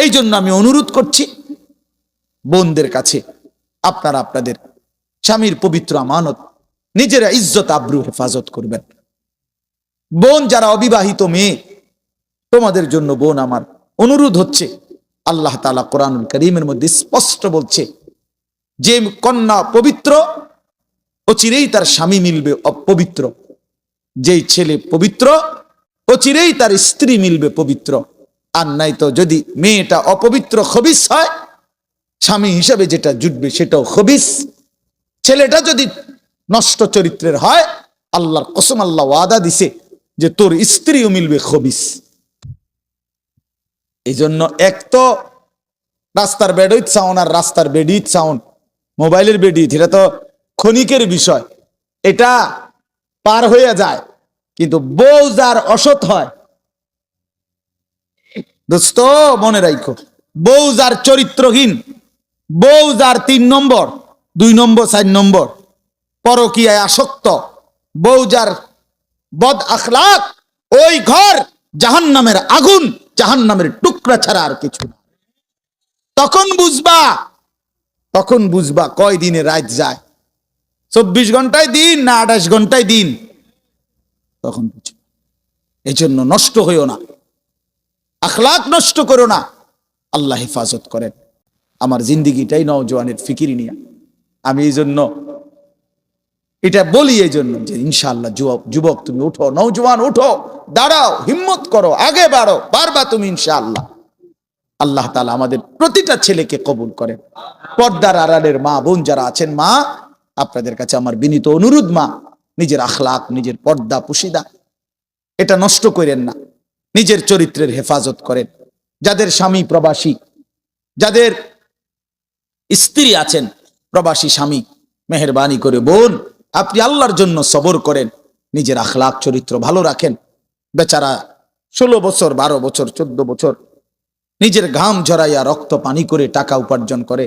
এই জন্য আমি অনুরোধ করছি বোনদের কাছে, আপনারা আপনাদের স্বামীর পবিত্র আমানত নিজেরা ইজ্জত আব্রু হেফাজত করবেন। বোন যারা অবিবাহিত মেয়ে, তোমাদের জন্য বোন আমার অনুরোধ হচ্ছে, আল্লাহ তাআলা কোরআনুল কারীমের মধ্যে স্পষ্ট বলছে যে কন্যা পবিত্র অচিরেই তার স্বামী মিলবে অপবিত্র, যেই ছেলে পবিত্র অচিরেই তার স্ত্রী মিলবে পবিত্র। আর নাই তো যদি মেয়েটা অপবিত্র খবিস হয়, স্বামী হিসাবে যেটা জুটবে সেটাও খবিস। ছেলেটা যদি নষ্ট চরিত্রের হয়, আল্লাহর কসম, আল্লাহ ওয়াদা দিছে যে তোর স্ত্রীও মিলবে খবিস। এই জন্য এক তো রাস্তার বেডই চাউন আর রাস্তার বেডি চাউন, মোবাইলের বেডি, এটা তো ক্ষণিকের বিষয়, এটা পার হয়ে যায়। কিন্তু বউ যার অসৎ হয়, দোস্ত মনে রাখো, বউ যার চরিত্রহীন, বউ যার 3 নম্বর 2 নম্বর 4 নম্বর পরকীয়ায় আসক্ত, বউ যার বদ আখলাক, ওই ঘর জাহান্নামের আগুন, জাহান্নামের টুকরা ছাড়া আর কিছু না। তখন বুঝবা কয় দিনে রাত যায়, 24 ঘন্টায় দিন না 28 ঘন্টায় দিন, তখন বুঝবা। এই জন্য নষ্ট হইও না, আখলাক নষ্ট করো না, আল্লাহ হেফাজত করেন। আমার জিন্দিগিটাই নওজওয়ানের ফিকির নিয়ে আমি এই জন্য এটা বলি, এই জন্য যে ইনশাআল্লাহ যুবক তুমি উঠো, নওজওয়ান উঠো, দাঁড়াও, হিম্মত করো, আগে বাড়ো, পারবা তুমি ইনশাআল্লাহ। আল্লাহ তাআলা আমাদের প্রতিটা ছেলেকে কবুল করেন। পর্দার আড়ালের মা বোন যারা আছেন, মা আপনাদের কাছে আমার বিনীত অনুরোধ, মা নিজের আখলাক, নিজের পর্দা পুশিদা এটা নষ্ট করেন না, নিজের চরিত্রের হেফাজত করেন। যাদের স্বামী প্রবাসী, যাদের স্ত্রী আছেন প্রবাসী স্বামী, মেহেরবানি করে বোন আপনি আল্লাহর জন্য সবর করেন, নিজের আখলাক চরিত্র ভালো রাখেন। বেচারা 16 বছর 12 বছর 14 বছর নিজের ঘাম ঝরাইয়া রক্ত পানি করে টাকা উপার্জন করে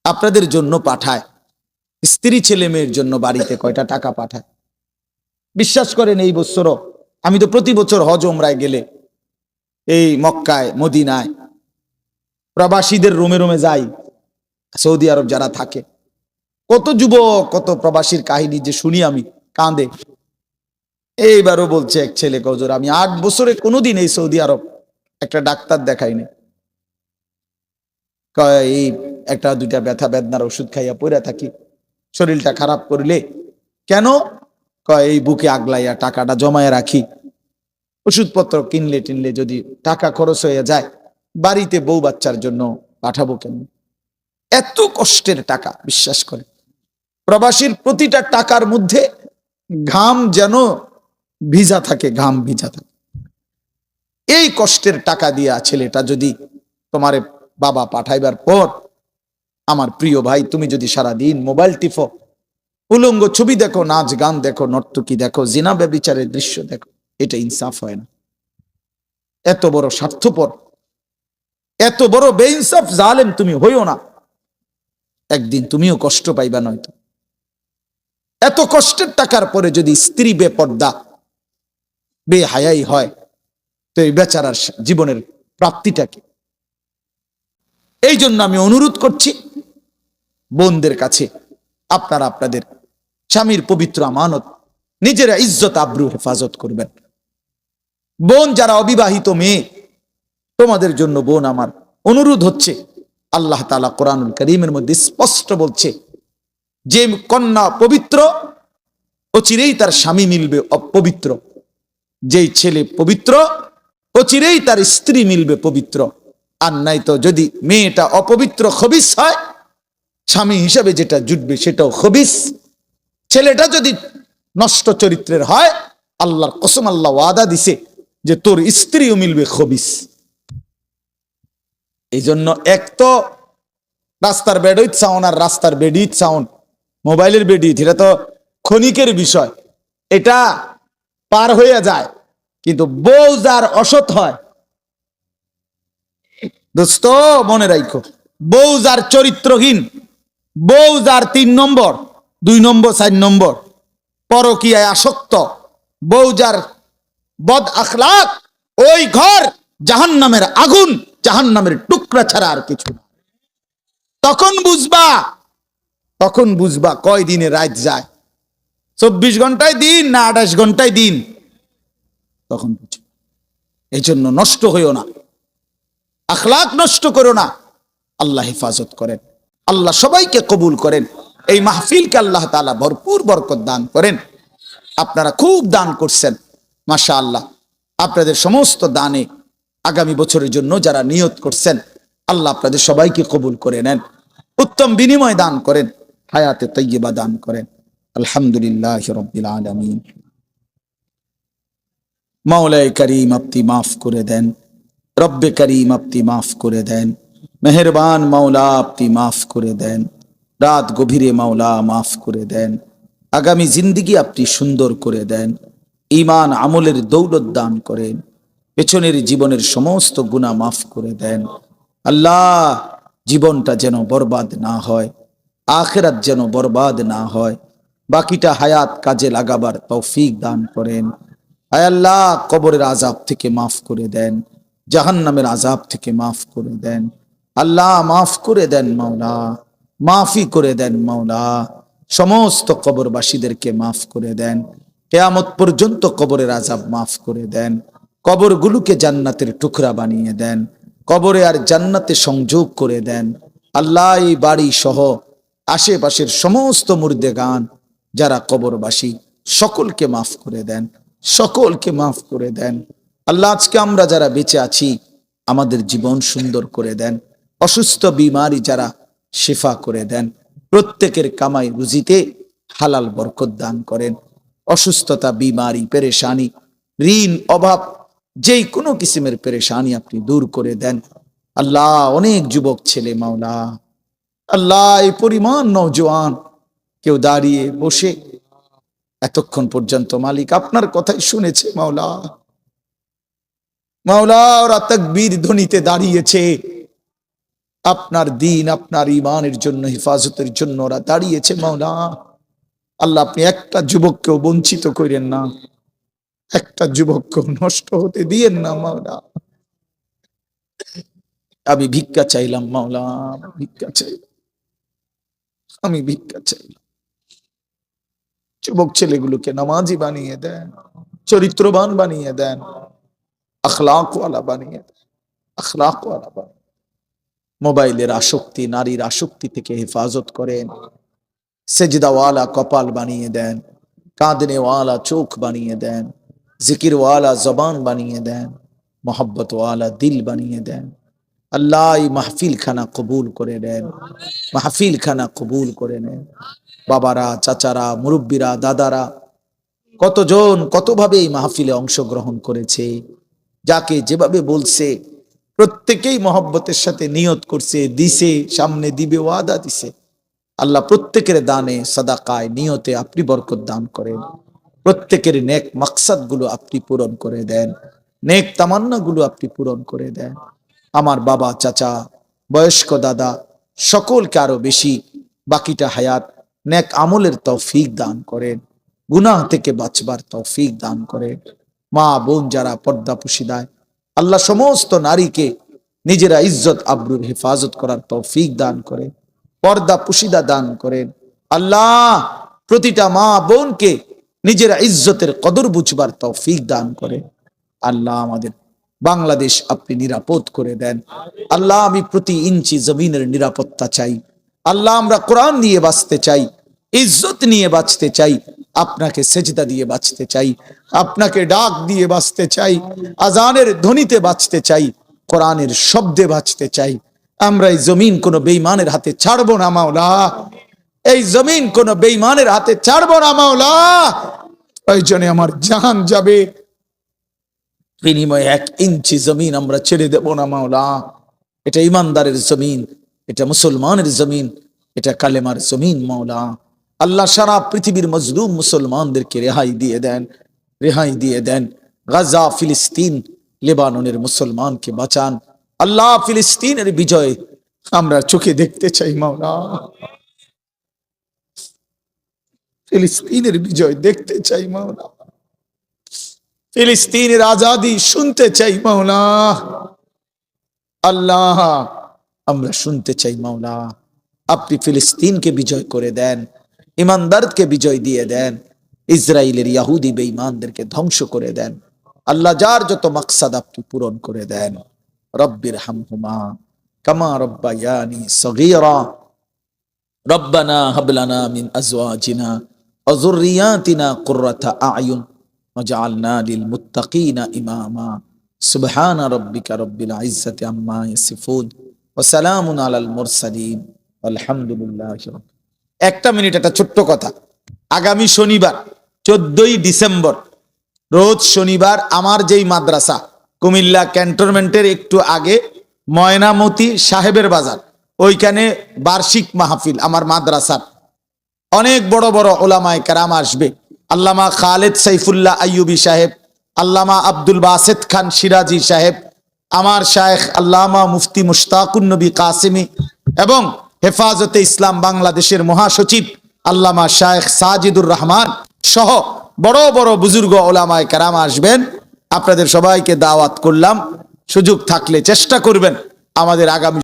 আপনাদের জন্য পাঠায়, স্ত্রী ছেলে মেয়ের জন্য বাড়িতে কয়টা টাকা পাঠায়। বিশ্বাস করেন এই বছরও আমি তো প্রতি বছর হজ ওমরায় গেলে এই মক্কায় মদিনায় প্রবাসীদের রুমে রুমে যাই, সৌদি আরব যারা থাকে, কত যুবক কত প্রবাসীর কাহিনী যে শুনি আমি কাঁদে। এইবারও বলছে এক ছেলে, হুজুর আমি 8 বছরে কোনোদিন এই সৌদি আরব একটা ডাক্তার দেখাইনি, এই একটা দুইটা ব্যথা বেদনার ওষুধ খাইয়া পড়ে থাকি, শরীরটা খারাপ করলে কেন, এই বুকে আগলাইয়া টাকাটা জমায় রাখি, ওষুধপত্র কিনলে টিনলে যদি টাকা খরচ হয়ে যায়, বাড়িতে বউ বাচ্চার জন্য পাঠাবো কেন? এত কষ্টের টাকা, বিশ্বাস করে প্রবাসীর প্রতিটা টাকার মধ্যে ঘাম যেন ভিজা থাকে, ঘাম ভিজা থাকে। এই কষ্টের টাকা দিয়া ছেলেটা যদি তোমার বাবা পাঠাইবার পর, আমার প্রিয় ভাই, তুমি যদি সারাদিন মোবাইল টিপো, উলঙ্গ ছবি দেখো, নাচ গান দেখো, নর্তকী দেখো, জিনা ব্যভিচারের দৃশ্য দেখো, এটা ইনসাফ হয় না। এত বড় স্বার্থপর, এত বড় বেইনসাফ জালেম তুমি হইও না, একদিন তুমিও কষ্ট পাইবা। নয়তো এত কষ্টের টাকার পরে যদি স্ত্রী বেপর্দা বেহায়াই হয়, তো এই বেচারার জীবনের প্রাপ্তিটা কি? এই জন্য আমি অনুরোধ করছি বোনদের কাছে, আপনারা আপনাদের স্বামীর পবিত্র আমানত নিজেরা ইজ্জত আব্রু হেফাজত করবেন। বোন যারা অবিবাহিত মেয়ে, তোমাদের জন্য বোন আমার অনুরোধ হচ্ছে, আল্লাহ তাআলা কোরআনুল কারীমের মধ্যে স্পষ্ট বলছে যে কন্যা পবিত্র অচিরেই তার স্বামী মিলবে অপবিত্র, যেই ছেলে পবিত্র অচিরেই তার স্ত্রী মিলবে পবিত্র। আর নাই তো যদি মেয়েটা অপবিত্র খবিস হয়, স্বামী হিসাবে যেটা জুটবে সেটাও খবিস। ছেলেটা যদি নষ্ট চরিত্রের হয়, আল্লাহর কসম, আল্লাহ ওয়াদা দিছে যে তোর স্ত্রীও মিলবে খবিস। এই জন্য এক তো রাস্তার বেডই চাউন আর রাস্তার বেডি চাউন, মোবাইলের বেডি, এটা তো ক্ষণিকের বিষয়, এটা পার হয়ে যায়। কিন্তু বউ যার অসৎ হয়, দোস্ত মনে রাখো, বউ যার চরিত্রহীন, বউ যার 3 নম্বর 2 নম্বর 4 নম্বর পরকীয়ায় আসক্ত, বউ যার বদ আখলাক, ওই ঘর জাহান্নামের আগুন, জাহান্নামের টুকরা ছাড়া আর কিছু না। তখন বুঝবা কয় দিনে রাত যায়, 24 ঘন্টায় দিন না 28 ঘন্টায় দিন, তখন বুঝবা। এই জন্য নষ্ট হইও না, আখলাক নষ্ট করো না। আল্লাহ হেফাজত করেন, আল্লাহ সবাইকে কবুল করেন। এই মাহফিলকে আল্লাহ তাআলা ভরপুর বরকত দান করেন। আপনারা খুব দান করছেন, মাশাআল্লাহ। আপনাদের সমস্ত দানে আগামী বছরের জন্য যারা নিয়ত করছেন, আল্লাহ আপনাদের সবাইকে কবুল করে নেন, উত্তম বিনিময় দান করেন, হায়াতে তৈয়বা দান করেন। আলহামদুলিল্লাহ রাব্বিল আলামিন। মাওলায়ে করিম আপনি মাফ করে দেন, রব্বে করিম আপনি মাফ করে দেন, মেহেরবান মাওলা আপনি মাফ করে দেন, রাত গভীরে মাওলা মাফ করে দেন, আগামী জিন্দেগি আপনি সুন্দর করে দেন, ঈমান আমলের দৌলত দান করেন, পেছনের জীবনের সমস্ত গুনাহ মাফ করে দেন। আল্লাহ জীবনটা যেন বরবাদ না হয়, আখিরাত যেন বরবাদ না হয়, বাকিটা হায়াত কাজে লাগাবার তৌফিক দান করেন। আয় আল্লাহ কবরের আযাব থেকে মাফ করে দেন, জাহান্নামের আযাব থেকে মাফ করে দেন। আল্লাহ মাফ করে দেন মাওলা, মাফি করে দেন মাওলা। সমস্ত কবরবাসীদেরকে মাফ করে দেন, কিয়ামত পর্যন্ত কবরের আযাব মাফ করে দেন, কবরগুলোকে জান্নাতের টুকরা বানিয়ে দেন, কবরে আর জান্নাতে সংযোগ করে দেন। আল্লাহ এই বাড়ি সহ আশেপাশের সমস্ত মুর্দেগান যারা কবরবাসী, সকলকে মাফ করে দেন, সকলকে মাফ করে দেন। আল্লাহ আজকে আমরা যারা বেঁচে আছি, আমাদের জীবন সুন্দর করে দেন, অসুস্থ বিমারি যারা শিফা করে দেন, প্রত্যেকের কামাই রুজিতে হালাল বরকত দান করেন। অসুস্থতা, বিমারি, পেরেশানি, ঋণ, অভাব, যেই কোনো কিসিমের পেরেশানি আপনি দূর করে দেন। আল্লাহ অনেক যুবক ছেলে মাওলা, আল্লাহ এই পরিমাণ নওজোয়ান, কেউ দাঁড়িয়ে বসে এতক্ষণ পর্যন্ত মালিক আপনার কথাই শুনেছে মাওলা। মাওলা ওরা তাকবীর ধ্বনিতে দাঁড়িয়েছে, আপনার দ্বীন, আপনার ঈমানের জন্য, হেফাজতের জন্য ওরা দাঁড়িয়েছে মাওলা। আল্লাহ আপনি একটা যুবককেও বঞ্চিত করেন না, একটা যুবককেও নষ্ট হতে দিয়েন না মাওলা। আমি ভিক্ষা চাইলাম মাওলা, ভিক্ষা চাইলাম, আমি ভিক্ষা চাইলাম। যুবক ছেলেগুলোকে নামাজি বানিয়ে দেন, চরিত্রবান বানিয়ে দেন, আখলাকওয়ালা বানিয়ে দেন, আখলাকওয়ালা বানিয়ে। মোবাইলের আসক্তি, নারীর আসক্তি থেকে হেফাজত করেন, সেজদাওয়ালা কপাল বানিয়ে দেন, কাঁদনেওয়ালা চোখ বানিয়ে দেন, জিকিরওয়ালা জবান বানিয়ে দেন, মোহব্বতওয়ালা দিল বানিয়ে দেন। আল্লাহ এই মাহফিল খানা কবুল করে নেন, মাহফিল খানা কবুল করে নেন। বাবারা, চাচারা, মুরব্বীরা, দাদারা কতজন কতভাবে এই মাহফিলে অংশগ্রহণ করেছে, যাকে যেভাবে বলছে প্রত্যেকেই মহব্বতের সাথে নিয়ত করছে, দিছে, সামনে দিবে, ওয়াদা দিছে। আল্লাহ প্রত্যেকের দানে, সাদাকায়, নিয়তে আপনি বরকত দান করেন, প্রত্যেকের নেক মাকসাদ গুলো আপনি পূরণ করে দেন, নেক তামান্না গুলো আপনি পূরণ করে দেন। আমার বাবা, চাচা, বয়স্ক দাদা সকলকে আরো বেশি বাকিটা হায়াত নেক আমলের তৌফিক দান করেন, গুনাহ থেকে বাঁচবার তৌফিক দান করেন। মা বোন যারা পর্দা পুশিদায়, আল্লাহ সমস্ত নারীকে নিজেরা ইজ্জত আবরুর হেফাজত করার তৌফিক দান করেন, পর্দা পুশিদা দান করেন। আল্লাহ প্রতিটা মা বোনকে নিজেরা ইজ্জতের কদর বুঝবার তৌফিক দান করেন। আল্লাহ আমাদের বাংলাদেশ আপনি নিরাপদ করে দেন। আল্লাহ আমি প্রতি ইঞ্চি জমিনের নিরাপত্তা চাই। আল্লাহ আমরা কোরআন নিয়ে বাঁচতে চাই, ইজ্জত নিয়ে বাঁচতে চাই, আপনাকে সেজদা দিয়ে বাঁচতে চাই, আপনাকে ডাক দিয়ে বাঁচতে চাই, আজানের ধ্বনিতে বাঁচতে চাই, কোরআনের শব্দে বাঁচতে চাই। আমরা এই জমিন কোনো বেঈমানের হাতে ছাড়বো না মাওলা, এই জমিন কোনো বেঈমানের হাতে ছাড়বো না মাওলা। ওই জন্য আমার জান যাবে, বিনিময়ে 1 ইঞ্চি জমিন আমরা ছেড়ে দেব না মাওলা। এটা ইমানদারের জমিন, এটা মুসলমানের জমিন, এটা কালেমার জমিন মাওলা। আল্লাহ সারা পৃথিবীর মজলুম মুসলমানদেরকে রেহাই দিয়ে দেন, রেহাই দিয়ে দেন। গাজা, ফিলিস্তিন, লেবাননের মুসলমানকে বাঁচান। আল্লাহ ফিলিস্তিনের বিজয় আমরা চোখে দেখতে চাই মাওলা, ফিলিস্তিনের বিজয় দেখতে চাই মাওলা, ফিলিস্তিনের আজাদি শুনতে চাই মাওলা। আল্লাহ আমরা শুনতে চাই মাওলা, আপনি ফিলিস্তিনকে বিজয় করে দেন, ইমানদারকে বিজয় দিয়ে দেন, ইসরায়েলের ইহুদি বেঈমানদেরকে ধ্বংস করে দেন। আল্লাহ যার যত মাকসাদ আপনি পূরণ করে দেন। রব্বির হামহুমা কামা রব্বায়ানি সগীরা। রব্বানা হাবলানা মিন আজওয়াজিনা ওয়া যুররিয়াতিনা কুররাতা আ'য়ুন ওয়াজআলনা লিল মুত্তাকিনা ইমামা। সুবহানা রাব্বিকা রব্বিল ইজ্জাতি আম্মা ইয়াসিফুন ওয়া সালামুন আলাল মুরসালিন আলহামদুলিল্লাহি রাব্বিল। একটা মিনিট, একটা ছোট্ট কথা। আগামী শনিবার 14ই ডিসেম্বর, রোজ শনিবার, আমার যেই মাদ্রাসা কুমিল্লা ক্যান্টনমেন্টের একটু আগে ময়নামতি সাহেবের বাজার, ওইখানে বার্ষিক মাহফিল আমার মাদ্রাসার। অনেক বড় বড় ওলামায়ে কেরাম আসবে। আল্লামা খালেদ সাইফুল্লাহ আইয়ুবী সাহেব, আল্লামা আব্দুল বাসেত খান সিরাজি সাহেব, আমার শায়েখ আল্লামা মুফতি মুশতাকুন নবী কাসেমি এবং হেফাজতে ইসলাম বাংলাদেশের মহাসচিব আল্লামা শায়েখ সাজিদুর রহমান সহ বড় বড় বুজুর্গ ওলামায়ে কেরাম আসবেন। আপনাদের সবাইকে দাওয়াত করলাম। সুযোগ থাকলে চেষ্টা করবেন আমাদের আগামী